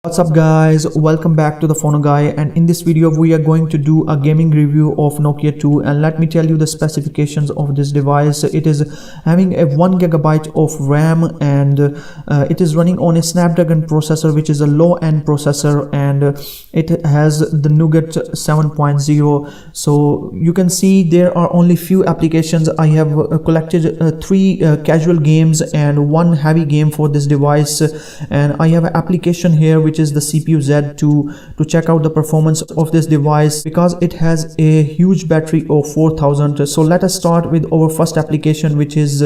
What's up guys, welcome back to the Phono Guy, and in this video we are going to do a gaming review of Nokia 2. And let me tell you the specifications of this device. It is having a 1 GB of RAM, and it is running on a Snapdragon processor, which is a low-end processor, and it has the Nougat 7.0. so you can see there are only few applications. I have collected 3 casual games and 1 heavy game for this device, and I have an application here which is the CPU Z2 to check out the performance of this device because it has a huge battery of 4000. So let us start with our first application, which is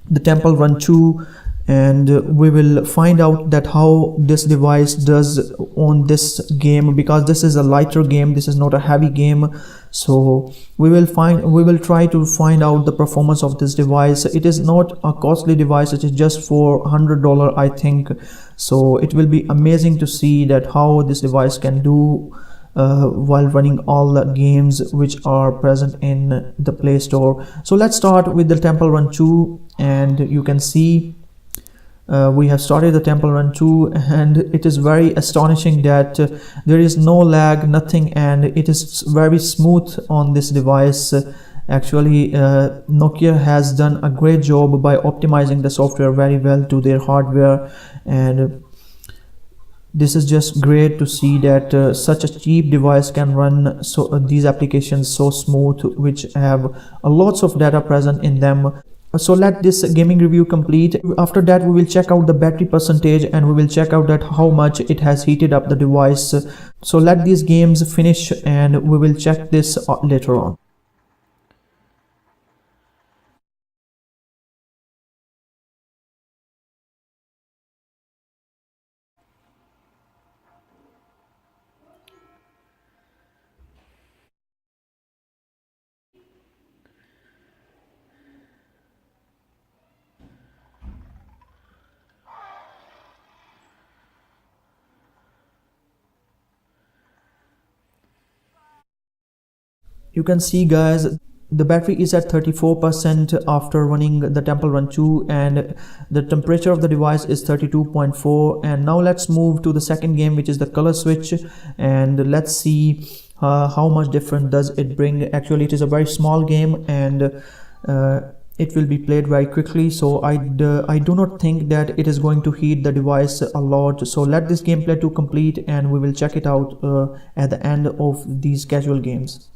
the Temple Run 2, and we will find out that how this device does on this game, because this is a lighter game, this is not a heavy game. So we will try to find out the performance of this device. It is not a costly device, it is just for $100 I think. So it will be amazing to see that how this device can do while running all the games which are present in the Play Store. So let's start with the Temple Run 2, and you can see we have started the Temple Run 2, and it is very astonishing that there is no lag, nothing, and it is very smooth on this device. Actually, Nokia has done a great job by optimizing the software very well to their hardware, and this is just great to see that such a cheap device can run these applications so smooth, which have lots of data present in them. So let this gaming review complete. After that we will check out the battery percentage, and we will check out that how much it has heated up the device. So let these games finish and we will check this later on. You can see guys, the battery is at 34% after running the Temple Run 2, and the temperature of the device is 32.4. and now let's move to the second game, which is the color switch, and let's see how much different does it bring. Actually it is a very small game, and it will be played very quickly, so I do not think that it is going to heat the device a lot. So let this gameplay to complete, and we will check it out at the end of these casual games.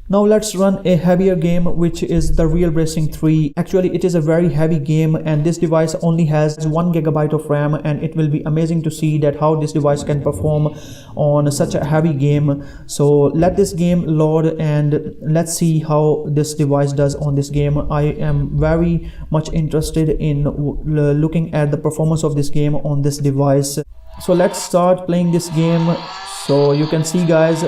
Now let's run a heavier game, which is the Real Racing 3. Actually, it is a very heavy game, and this device only has 1 GB of RAM, and it will be amazing to see that how this device can perform on such a heavy game. So let this game load and let's see how this device does on this game. I am very much interested in looking at the performance of this game on this device. So let's start playing this game. So you can see, guys,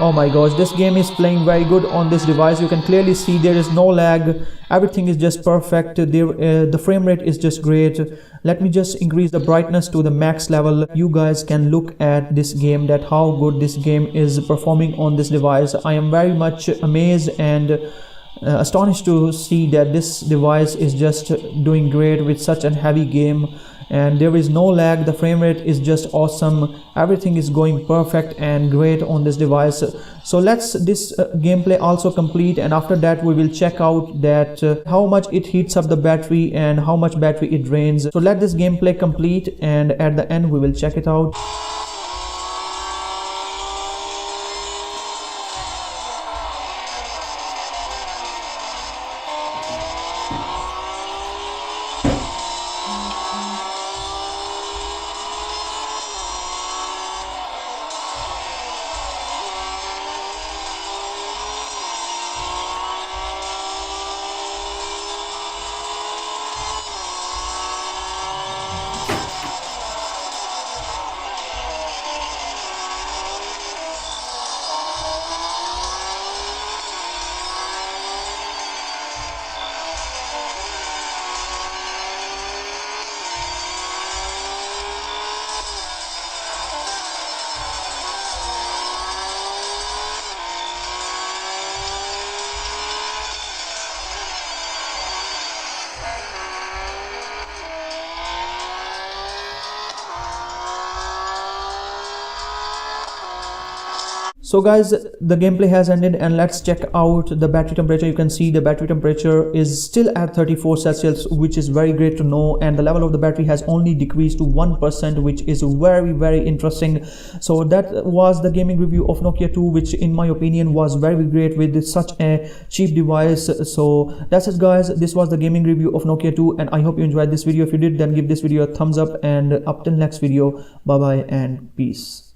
oh my gosh, this game is playing very good on this device. You can clearly see there is no lag, everything is just perfect. The frame rate is just great. Let me just increase the brightness to the max level. You guys can look at this game, that how good this game is performing on this device. I am very much amazed and astonished to see that this device is just doing great with such a heavy game, and there is no lag. The frame rate is just awesome, everything is going perfect and great on this device. So let's this gameplay also complete, and after that we will check out that how much it heats up the battery and how much battery it drains. So let this gameplay complete, and at the end we will check it out. So guys, the gameplay has ended, and let's check out the battery temperature. You can see the battery temperature is still at 34 Celsius, which is very great to know, and the level of the battery has only decreased to 1%, which is very interesting. So that was the gaming review of Nokia 2, which in my opinion was very great with such a cheap device. So that's it, guys. This was the gaming review of Nokia 2, and I hope you enjoyed this video. If you did, then give this video a thumbs up, and up till next video, bye bye and peace.